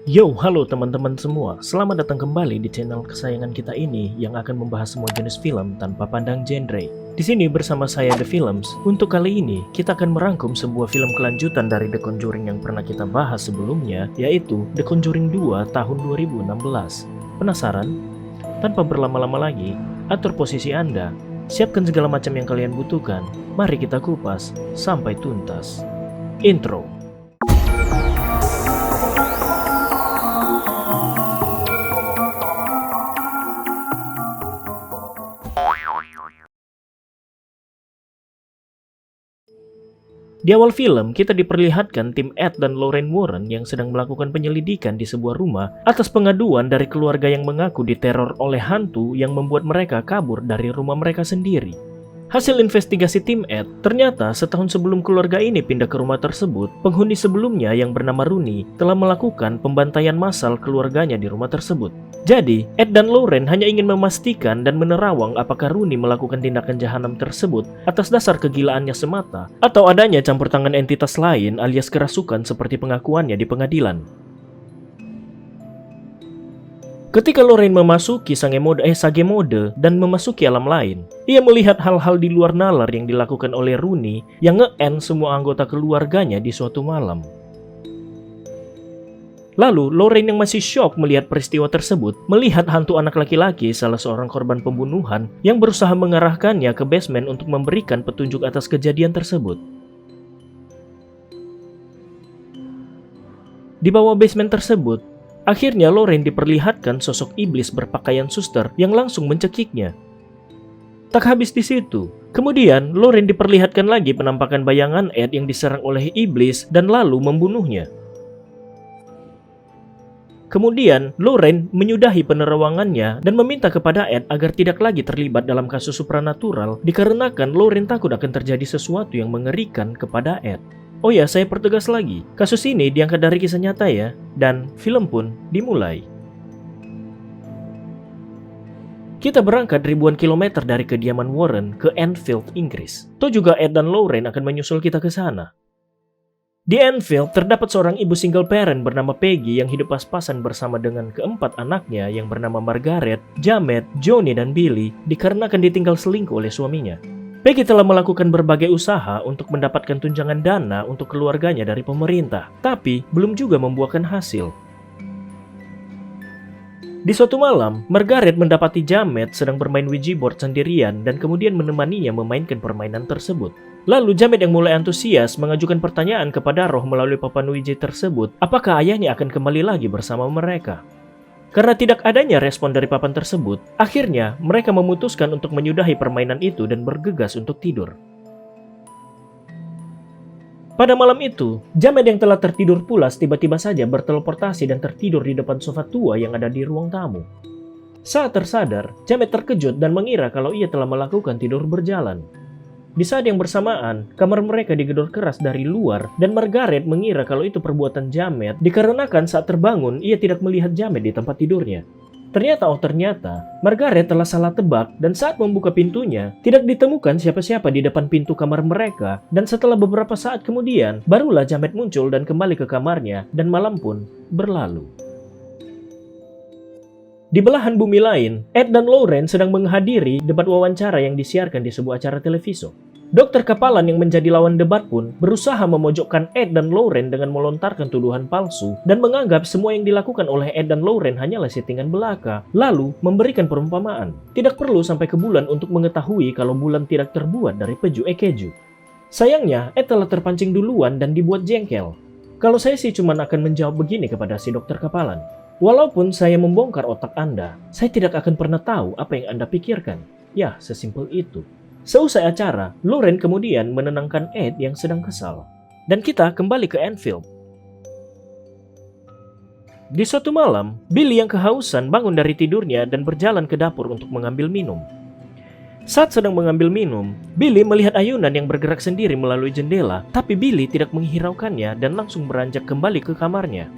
Yo, halo teman-teman semua. Selamat datang kembali di channel kesayangan kita ini yang akan membahas semua jenis film tanpa pandang genre. Di sini bersama saya The Films. Untuk kali ini, kita akan merangkum sebuah film kelanjutan dari The Conjuring yang pernah kita bahas sebelumnya, yaitu The Conjuring 2 tahun 2016. Penasaran? Tanpa berlama-lama lagi, atur posisi Anda, siapkan segala macam yang kalian butuhkan. Mari kita kupas sampai tuntas. Intro. Di awal film, kita diperlihatkan tim Ed dan Lorraine Warren yang sedang melakukan penyelidikan di sebuah rumah atas pengaduan dari keluarga yang mengaku diteror oleh hantu yang membuat mereka kabur dari rumah mereka sendiri. Hasil investigasi tim Ed, ternyata setahun sebelum keluarga ini pindah ke rumah tersebut, penghuni sebelumnya yang bernama Rooney telah melakukan pembantaian massal keluarganya di rumah tersebut. Jadi, Ed dan Lorraine hanya ingin memastikan dan menerawang apakah Rooney melakukan tindakan jahanam tersebut atas dasar kegilaannya semata, atau adanya campur tangan entitas lain alias kerasukan seperti pengakuannya di pengadilan. Ketika Lorraine memasuki sage mode dan memasuki alam lain, ia melihat hal-hal di luar nalar yang dilakukan oleh Rooney yang nge-end semua anggota keluarganya di suatu malam. Lalu, Lorraine yang masih syok melihat peristiwa tersebut, melihat hantu anak laki-laki salah seorang korban pembunuhan yang berusaha mengarahkannya ke basement untuk memberikan petunjuk atas kejadian tersebut. Di bawah basement tersebut, akhirnya Lorraine diperlihatkan sosok iblis berpakaian suster yang langsung mencekiknya. Tak habis di situ, kemudian Lorraine diperlihatkan lagi penampakan bayangan Ed yang diserang oleh iblis dan lalu membunuhnya. Kemudian, Lorraine menyudahi penerawangannya dan meminta kepada Ed agar tidak lagi terlibat dalam kasus supranatural dikarenakan Lorraine takut akan terjadi sesuatu yang mengerikan kepada Ed. Oh ya, saya pertegas lagi, kasus ini diangkat dari kisah nyata ya, dan film pun dimulai. Kita berangkat ribuan kilometer dari kediaman Warren ke Enfield, Inggris. Toh juga Ed dan Lorraine akan menyusul kita ke sana. Di Enfield, terdapat seorang ibu single parent bernama Peggy yang hidup pas-pasan bersama dengan keempat anaknya yang bernama Margaret, Jamet, Johnny, dan Billy dikarenakan ditinggal selingkuh oleh suaminya. Peggy telah melakukan berbagai usaha untuk mendapatkan tunjangan dana untuk keluarganya dari pemerintah, tapi belum juga membuahkan hasil. Di suatu malam, Margaret mendapati Jamet sedang bermain Ouija board sendirian dan kemudian menemaninya memainkan permainan tersebut. Lalu Jamet yang mulai antusias mengajukan pertanyaan kepada roh melalui papan Ouija tersebut, apakah ayahnya akan kembali lagi bersama mereka. Karena tidak adanya respon dari papan tersebut, akhirnya mereka memutuskan untuk menyudahi permainan itu dan bergegas untuk tidur. Pada malam itu, Jamet yang telah tertidur pulas tiba-tiba saja berteleportasi dan tertidur di depan sofa tua yang ada di ruang tamu. Saat tersadar, Jamet terkejut dan mengira kalau ia telah melakukan tidur berjalan. Di saat yang bersamaan, kamar mereka digedor keras dari luar dan Margaret mengira kalau itu perbuatan Jamet dikarenakan saat terbangun ia tidak melihat Jamet di tempat tidurnya. Ternyata Margaret telah salah tebak dan saat membuka pintunya tidak ditemukan siapa-siapa di depan pintu kamar mereka dan setelah beberapa saat kemudian barulah Jamet muncul dan kembali ke kamarnya dan malam pun berlalu. Di belahan bumi lain, Ed dan Lorraine sedang menghadiri debat wawancara yang disiarkan di sebuah acara televisi. Dokter Kapalan yang menjadi lawan debat pun berusaha memojokkan Ed dan Lorraine dengan melontarkan tuduhan palsu dan menganggap semua yang dilakukan oleh Ed dan Lorraine hanyalah settingan belaka, lalu memberikan perumpamaan. Tidak perlu sampai ke bulan untuk mengetahui kalau bulan tidak terbuat dari peju keju. Sayangnya, Ed telah terpancing duluan dan dibuat jengkel. Kalau saya sih cuma akan menjawab begini kepada si Dokter Kapalan. Walaupun saya membongkar otak Anda, saya tidak akan pernah tahu apa yang Anda pikirkan. Ya, sesimpel itu. Seusai acara, Lorraine kemudian menenangkan Ed yang sedang kesal. Dan kita kembali ke Enfield. Di suatu malam, Billy yang kehausan bangun dari tidurnya dan berjalan ke dapur untuk mengambil minum. Saat sedang mengambil minum, Billy melihat ayunan yang bergerak sendiri melalui jendela, tapi Billy tidak menghiraukannya dan langsung beranjak kembali ke kamarnya.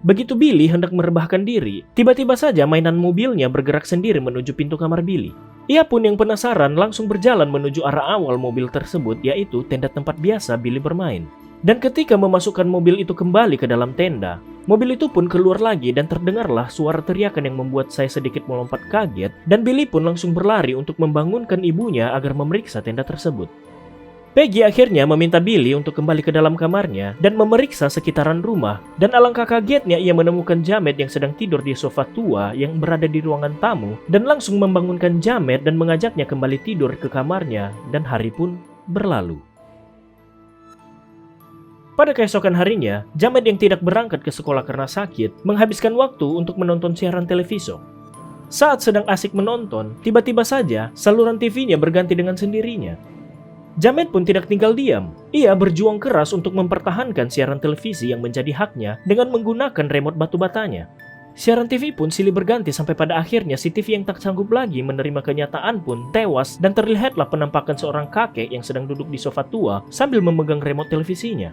Begitu Billy hendak merebahkan diri, tiba-tiba saja mainan mobilnya bergerak sendiri menuju pintu kamar Billy. Ia pun yang penasaran langsung berjalan menuju arah awal mobil tersebut, yaitu tenda tempat biasa Billy bermain. Dan ketika memasukkan mobil itu kembali ke dalam tenda, Mobil itu pun keluar lagi dan terdengarlah suara teriakan yang membuat saya sedikit melompat kaget dan Billy pun langsung berlari untuk membangunkan ibunya agar memeriksa tenda tersebut. Peggy akhirnya meminta Billy untuk kembali ke dalam kamarnya dan memeriksa sekitaran rumah dan alangkah kagetnya ia menemukan Jamet yang sedang tidur di sofa tua yang berada di ruangan tamu dan langsung membangunkan Jamet dan mengajaknya kembali tidur ke kamarnya dan hari pun berlalu. Pada keesokan harinya, Jamet yang tidak berangkat ke sekolah karena sakit menghabiskan waktu untuk menonton siaran televisi. Saat sedang asik menonton, tiba-tiba saja saluran TV-nya berganti dengan sendirinya. Jamet pun tidak tinggal diam. Ia berjuang keras untuk mempertahankan siaran televisi yang menjadi haknya dengan menggunakan remote batu batanya. Siaran TV pun silih berganti sampai pada akhirnya si TV yang tak sanggup lagi menerima kenyataan pun tewas dan terlihatlah penampakan seorang kakek yang sedang duduk di sofa tua sambil memegang remote televisinya.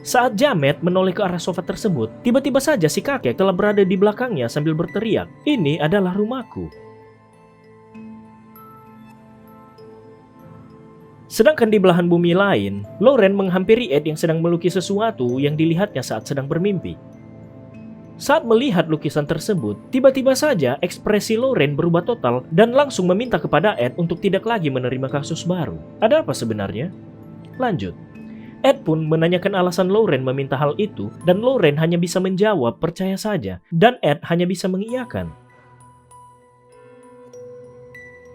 Saat Jamet menoleh ke arah sofa tersebut, tiba-tiba saja si kakek telah berada di belakangnya sambil berteriak, "Ini adalah rumahku." Sedangkan di belahan bumi lain, Lauren menghampiri Ed yang sedang melukis sesuatu yang dilihatnya saat sedang bermimpi. Saat melihat lukisan tersebut, tiba-tiba saja ekspresi Lauren berubah total dan langsung meminta kepada Ed untuk tidak lagi menerima kasus baru. Ada apa sebenarnya? Lanjut. Ed pun menanyakan alasan Lauren meminta hal itu dan Lauren hanya bisa menjawab percaya saja dan Ed hanya bisa mengiyakan.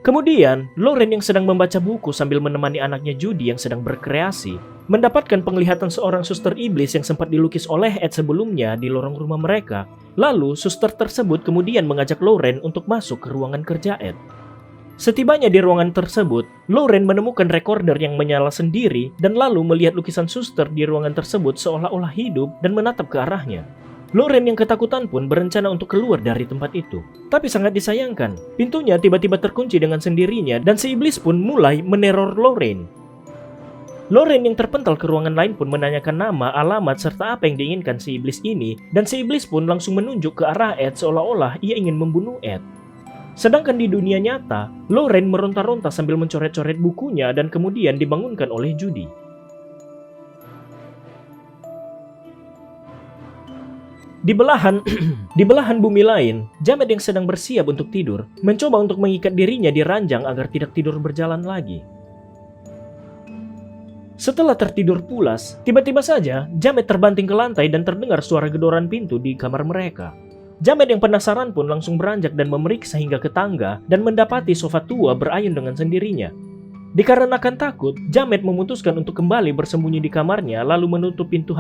Kemudian, Lauren yang sedang membaca buku sambil menemani anaknya Judy yang sedang berkreasi mendapatkan penglihatan seorang suster iblis yang sempat dilukis oleh Ed sebelumnya di lorong rumah mereka. Lalu, suster tersebut kemudian mengajak Lauren untuk masuk ke ruangan kerja Ed. Setibanya di ruangan tersebut, Lauren menemukan recorder yang menyala sendiri dan lalu melihat lukisan suster di ruangan tersebut seolah-olah hidup dan menatap ke arahnya. Lauren yang ketakutan pun berencana untuk keluar dari tempat itu. Tapi sangat disayangkan, pintunya tiba-tiba terkunci dengan sendirinya dan si iblis pun mulai meneror Lauren. Lauren yang terpental ke ruangan lain pun menanyakan nama, alamat, serta apa yang diinginkan si iblis ini dan si iblis pun langsung menunjuk ke arah Ed seolah-olah ia ingin membunuh Ed. Sedangkan di dunia nyata, Lauren meronta-ronta sambil mencoret-coret bukunya dan kemudian dibangunkan oleh Judy. Di belahan bumi lain, Jamet yang sedang bersiap untuk tidur mencoba untuk mengikat dirinya di ranjang agar tidak tidur berjalan lagi. Setelah tertidur pulas, tiba-tiba saja Jamet terbanting ke lantai dan terdengar suara gedoran pintu di kamar mereka. Jamet yang penasaran pun langsung beranjak dan memeriksa hingga ke tangga dan mendapati sofa tua berayun dengan sendirinya. Dikarenakan takut, Jamet memutuskan untuk kembali bersembunyi di kamarnya lalu menutup pintu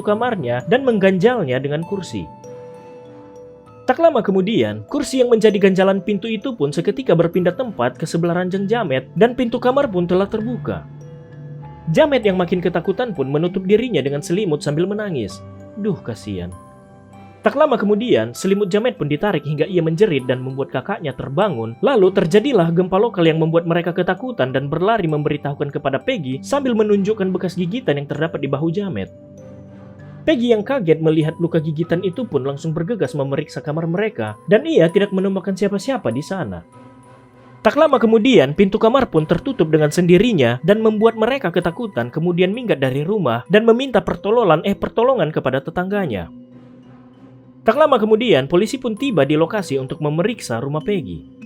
kamarnya dan mengganjalnya dengan kursi. Tak lama kemudian, kursi yang menjadi ganjalan pintu itu pun seketika berpindah tempat ke sebelah ranjang Jamet dan pintu kamar pun telah terbuka. Jamet yang makin ketakutan pun menutup dirinya dengan selimut sambil menangis. Duh, kasihan. Tak lama kemudian, selimut Jamet pun ditarik hingga ia menjerit dan membuat kakaknya terbangun. Lalu terjadilah gempa lokal yang membuat mereka ketakutan dan berlari memberitahukan kepada Peggy sambil menunjukkan bekas gigitan yang terdapat di bahu Jamet. Peggy yang kaget melihat luka gigitan itu pun langsung bergegas memeriksa kamar mereka dan ia tidak menemukan siapa-siapa di sana. Tak lama kemudian, pintu kamar pun tertutup dengan sendirinya dan membuat mereka ketakutan kemudian minggat dari rumah dan meminta pertolongan kepada tetangganya. Tak lama kemudian, polisi pun tiba di lokasi untuk memeriksa rumah Peggy.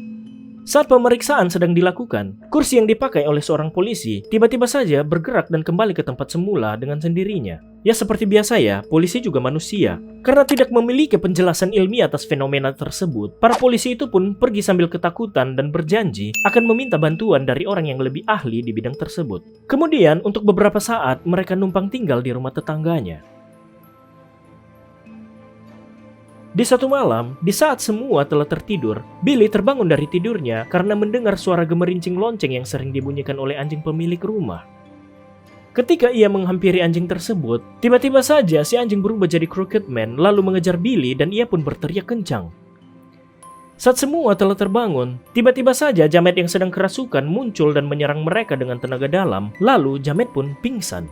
Saat pemeriksaan sedang dilakukan, kursi yang dipakai oleh seorang polisi tiba-tiba saja bergerak dan kembali ke tempat semula dengan sendirinya. Ya seperti biasa ya, polisi juga manusia. Karena tidak memiliki penjelasan ilmiah atas fenomena tersebut, para polisi itu pun pergi sambil ketakutan dan berjanji akan meminta bantuan dari orang yang lebih ahli di bidang tersebut. Kemudian, untuk beberapa saat mereka numpang tinggal di rumah tetangganya. Di satu malam, di saat semua telah tertidur, Billy terbangun dari tidurnya karena mendengar suara gemerincing lonceng yang sering dibunyikan oleh anjing pemilik rumah. Ketika ia menghampiri anjing tersebut, tiba-tiba saja si anjing berubah jadi Crooked Man lalu mengejar Billy dan ia pun berteriak kencang. Saat semua telah terbangun, tiba-tiba saja Jamet yang sedang kerasukan muncul dan menyerang mereka dengan tenaga dalam, lalu Jamet pun pingsan.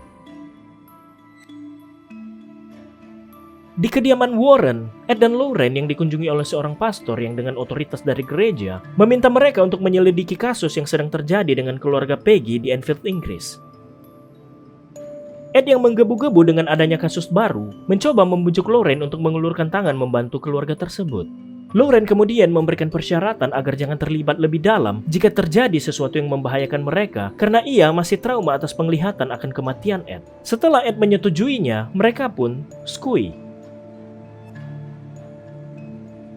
Di kediaman Warren, Ed dan Lauren yang dikunjungi oleh seorang pastor yang dengan otoritas dari gereja meminta mereka untuk menyelidiki kasus yang sedang terjadi dengan keluarga Peggy di Enfield, Inggris. Ed yang menggebu-gebu dengan adanya kasus baru, mencoba membujuk Lorraine untuk mengulurkan tangan membantu keluarga tersebut. Lorraine kemudian memberikan persyaratan agar jangan terlibat lebih dalam jika terjadi sesuatu yang membahayakan mereka karena ia masih trauma atas penglihatan akan kematian Ed. Setelah Ed menyetujuinya, mereka pun skui.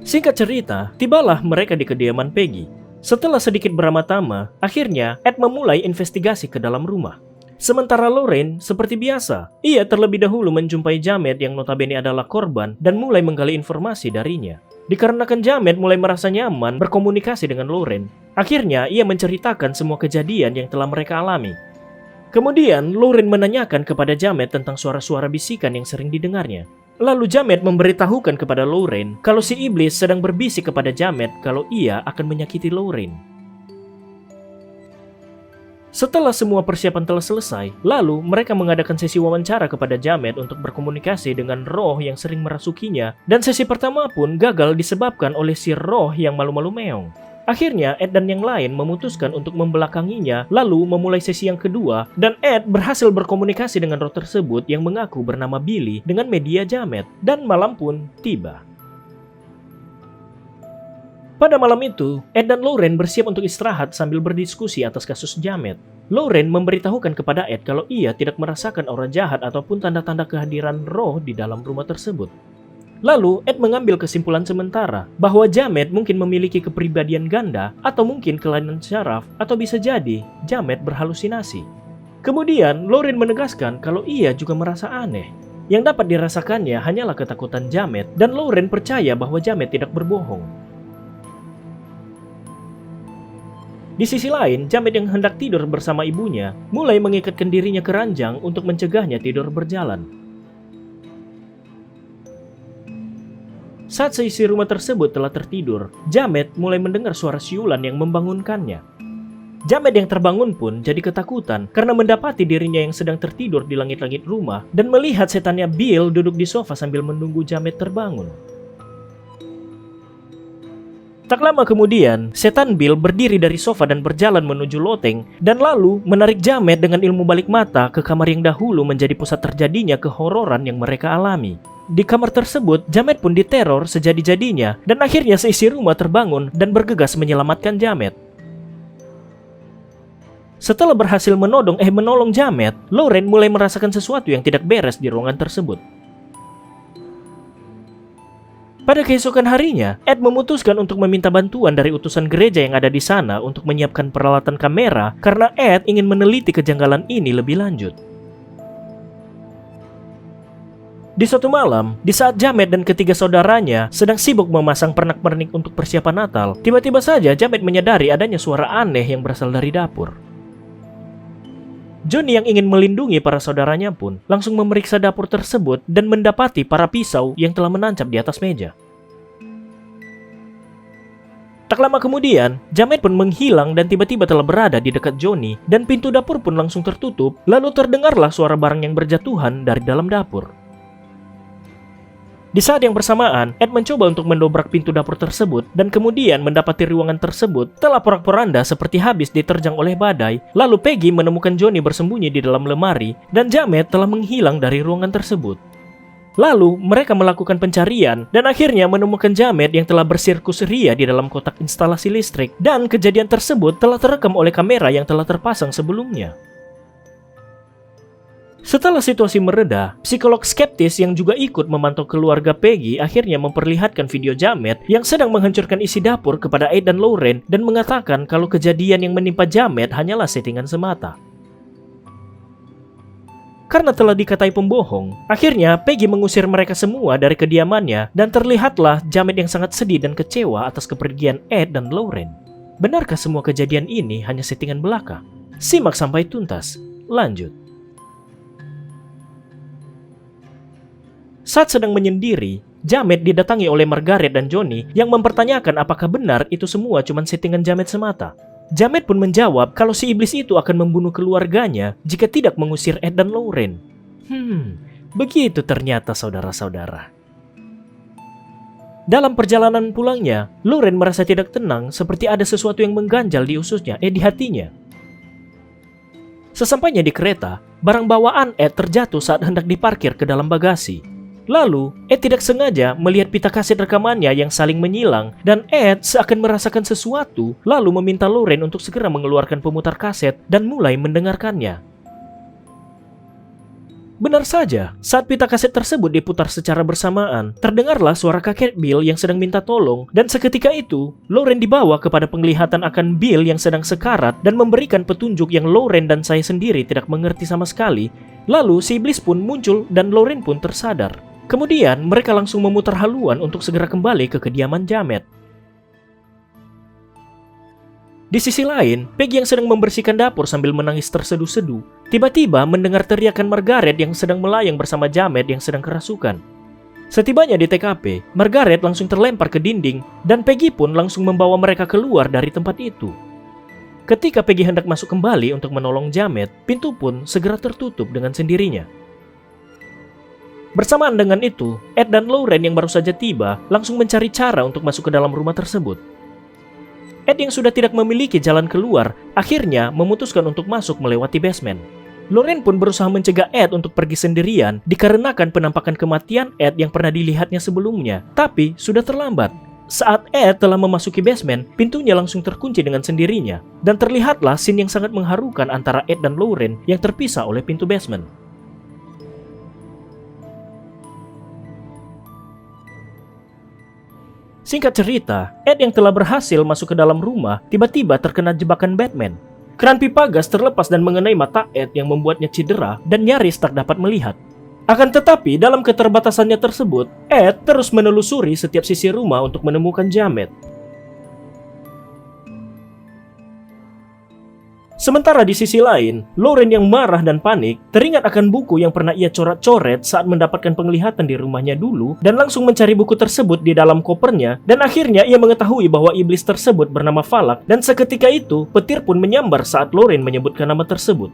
Singkat cerita, tibalah mereka di kediaman Peggy. Setelah sedikit beramah-tamah, akhirnya Ed memulai investigasi ke dalam rumah. Sementara Lorraine, seperti biasa, ia terlebih dahulu menjumpai Jamet yang notabene adalah korban dan mulai menggali informasi darinya. Dikarenakan Jamet mulai merasa nyaman berkomunikasi dengan Lorraine, akhirnya ia menceritakan semua kejadian yang telah mereka alami. Kemudian, Lorraine menanyakan kepada Jamet tentang suara-suara bisikan yang sering didengarnya. Lalu Jamet memberitahukan kepada Lorraine kalau si iblis sedang berbisik kepada Jamet kalau ia akan menyakiti Lorraine. Setelah semua persiapan telah selesai, lalu mereka mengadakan sesi wawancara kepada Jamet untuk berkomunikasi dengan roh yang sering merasukinya, dan sesi pertama pun gagal disebabkan oleh si roh yang malu-malu meong. Akhirnya, Ed dan yang lain memutuskan untuk membelakanginya, lalu memulai sesi yang kedua, dan Ed berhasil berkomunikasi dengan roh tersebut yang mengaku bernama Billy dengan media Jamet, dan malam pun tiba. Pada malam itu, Ed dan Lorraine bersiap untuk istirahat sambil berdiskusi atas kasus Jamet. Lorraine memberitahukan kepada Ed kalau ia tidak merasakan aura jahat ataupun tanda-tanda kehadiran roh di dalam rumah tersebut. Lalu, Ed mengambil kesimpulan sementara bahwa Jamet mungkin memiliki kepribadian ganda atau mungkin kelainan syaraf atau bisa jadi Jamet berhalusinasi. Kemudian, Lorraine menegaskan kalau ia juga merasa aneh. Yang dapat dirasakannya hanyalah ketakutan Jamet dan Lorraine percaya bahwa Jamet tidak berbohong. Di sisi lain, Jamet yang hendak tidur bersama ibunya mulai mengikatkan dirinya ke ranjang untuk mencegahnya tidur berjalan. Saat seisi rumah tersebut telah tertidur, Jamet mulai mendengar suara siulan yang membangunkannya. Jamet yang terbangun pun jadi ketakutan karena mendapati dirinya yang sedang tertidur di langit-langit rumah dan melihat setannya Bill duduk di sofa sambil menunggu Jamet terbangun. Tak lama kemudian, setan Bill berdiri dari sofa dan berjalan menuju loteng dan lalu menarik Jamet dengan ilmu balik mata ke kamar yang dahulu menjadi pusat terjadinya kehororan yang mereka alami. Di kamar tersebut, Jamet pun diteror sejadi-jadinya dan akhirnya seisi rumah terbangun dan bergegas menyelamatkan Jamet. Setelah berhasil menolong Jamet, Lorraine mulai merasakan sesuatu yang tidak beres di ruangan tersebut. Pada keesokan harinya, Ed memutuskan untuk meminta bantuan dari utusan gereja yang ada di sana untuk menyiapkan peralatan kamera karena Ed ingin meneliti kejanggalan ini lebih lanjut. Di suatu malam, di saat Jamet dan ketiga saudaranya sedang sibuk memasang pernak-pernik untuk persiapan Natal, tiba-tiba saja Jamet menyadari adanya suara aneh yang berasal dari dapur. Johnny yang ingin melindungi para saudaranya pun langsung memeriksa dapur tersebut dan mendapati para pisau yang telah menancap di atas meja. Tak lama kemudian, Jamet pun menghilang dan tiba-tiba telah berada di dekat Johnny dan pintu dapur pun langsung tertutup, lalu terdengarlah suara barang yang berjatuhan dari dalam dapur. Di saat yang bersamaan, Ed mencoba untuk mendobrak pintu dapur tersebut dan kemudian mendapati ruangan tersebut telah porak-poranda seperti habis diterjang oleh badai. Lalu Peggy menemukan Johnny bersembunyi di dalam lemari dan Jamet telah menghilang dari ruangan tersebut. Lalu mereka melakukan pencarian dan akhirnya menemukan Jamet yang telah bersirkus ria di dalam kotak instalasi listrik dan kejadian tersebut telah terekam oleh kamera yang telah terpasang sebelumnya. Setelah situasi mereda, psikolog skeptis yang juga ikut memantau keluarga Peggy akhirnya memperlihatkan video Jamet yang sedang menghancurkan isi dapur kepada Ed dan Lorraine dan mengatakan kalau kejadian yang menimpa Jamet hanyalah settingan semata. Karena telah dikatai pembohong, akhirnya Peggy mengusir mereka semua dari kediamannya dan terlihatlah Jamet yang sangat sedih dan kecewa atas kepergian Ed dan Lorraine. Benarkah semua kejadian ini hanya settingan belaka? Simak sampai tuntas. Lanjut. Saat sedang menyendiri, Jamet didatangi oleh Margaret dan Johnny yang mempertanyakan apakah benar itu semua cuma settingan Jamet semata. Jamet pun menjawab kalau si iblis itu akan membunuh keluarganya jika tidak mengusir Ed dan Lorraine. Begitu ternyata saudara-saudara. Dalam perjalanan pulangnya, Lorraine merasa tidak tenang seperti ada sesuatu yang mengganjal di ususnya, di hatinya. Sesampainya di kereta, barang bawaan Ed terjatuh saat hendak diparkir ke dalam bagasi. Lalu, Ed tidak sengaja melihat pita kaset rekamannya yang saling menyilang, dan Ed seakan merasakan sesuatu, lalu meminta Lauren untuk segera mengeluarkan pemutar kaset dan mulai mendengarkannya. Benar saja, saat pita kaset tersebut diputar secara bersamaan, terdengarlah suara kakek Bill yang sedang minta tolong, dan seketika itu, Lauren dibawa kepada penglihatan akan Bill yang sedang sekarat dan memberikan petunjuk yang Lauren dan saya sendiri tidak mengerti sama sekali. Lalu si iblis pun muncul dan Lauren pun tersadar. Kemudian mereka langsung memutar haluan untuk segera kembali ke kediaman Jamet. Di sisi lain, Peggy yang sedang membersihkan dapur sambil menangis terseduh-seduh, tiba-tiba mendengar teriakan Margaret yang sedang melayang bersama Jamet yang sedang kerasukan. Setibanya di TKP, Margaret langsung terlempar ke dinding, dan Peggy pun langsung membawa mereka keluar dari tempat itu. Ketika Peggy hendak masuk kembali untuk menolong Jamet, pintu pun segera tertutup dengan sendirinya. Bersamaan dengan itu, Ed dan Lauren yang baru saja tiba langsung mencari cara untuk masuk ke dalam rumah tersebut. Ed yang sudah tidak memiliki jalan keluar akhirnya memutuskan untuk masuk melewati basement. Lauren pun berusaha mencegah Ed untuk pergi sendirian dikarenakan penampakan kematian Ed yang pernah dilihatnya sebelumnya, tapi sudah terlambat. Saat Ed telah memasuki basement, pintunya langsung terkunci dengan sendirinya, dan terlihatlah scene yang sangat mengharukan antara Ed dan Lauren yang terpisah oleh pintu basement. Singkat cerita, Ed yang telah berhasil masuk ke dalam rumah tiba-tiba terkena jebakan Batman. Keran pipa gas terlepas dan mengenai mata Ed yang membuatnya cedera dan nyaris tak dapat melihat. Akan tetapi, dalam keterbatasannya tersebut, Ed terus menelusuri setiap sisi rumah untuk menemukan Jamet. Sementara di sisi lain, Lauren yang marah dan panik teringat akan buku yang pernah ia coret-coret saat mendapatkan penglihatan di rumahnya dulu dan langsung mencari buku tersebut di dalam kopernya, dan akhirnya ia mengetahui bahwa iblis tersebut bernama Falak, dan seketika itu petir pun menyambar saat Lauren menyebutkan nama tersebut.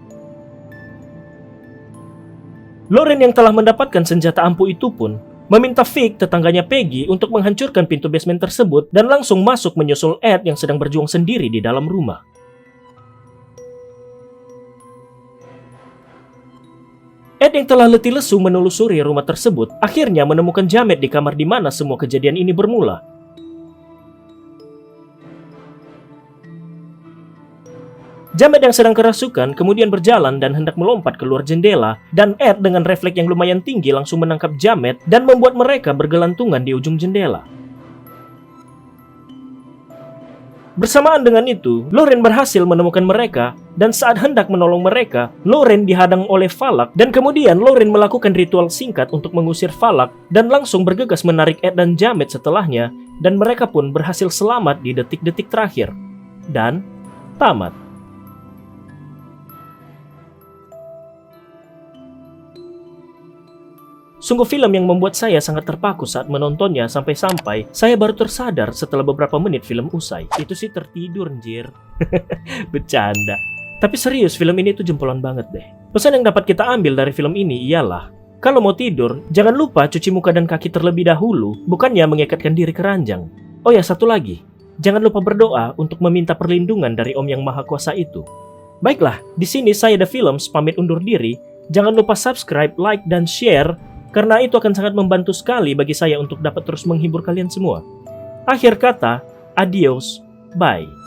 Lauren yang telah mendapatkan senjata ampuh itu pun meminta Vic, tetangganya Peggy, untuk menghancurkan pintu basement tersebut dan langsung masuk menyusul Ed yang sedang berjuang sendiri di dalam rumah. Ed yang telah letih lesu menelusuri rumah tersebut akhirnya menemukan Jamet di kamar di mana semua kejadian ini bermula. Jamet yang sedang kerasukan kemudian berjalan dan hendak melompat keluar jendela, dan Ed dengan refleks yang lumayan tinggi langsung menangkap Jamet dan membuat mereka bergelantungan di ujung jendela. Bersamaan dengan itu, Lauren berhasil menemukan mereka, dan saat hendak menolong mereka, Lauren dihadang oleh Falak, dan kemudian Lauren melakukan ritual singkat untuk mengusir Falak, dan langsung bergegas menarik Ed dan Jamet setelahnya, dan mereka pun berhasil selamat di detik-detik terakhir. Dan tamat. Sungguh film yang membuat saya sangat terpaku saat menontonnya sampai-sampai saya baru tersadar setelah beberapa menit film usai. Itu sih tertidur, anjir. Bercanda. Tapi serius, film ini tuh jempolan banget deh. Pesan yang dapat kita ambil dari film ini ialah, kalau mau tidur, jangan lupa cuci muka dan kaki terlebih dahulu, bukannya mengikatkan diri ke ranjang. Oh ya, satu lagi. Jangan lupa berdoa untuk meminta perlindungan dari Om Yang Maha Kuasa itu. Baiklah, di sini saya The Films pamit undur diri. Jangan lupa subscribe, like, dan share, karena itu akan sangat membantu sekali bagi saya untuk dapat terus menghibur kalian semua. Akhir kata, adios, bye.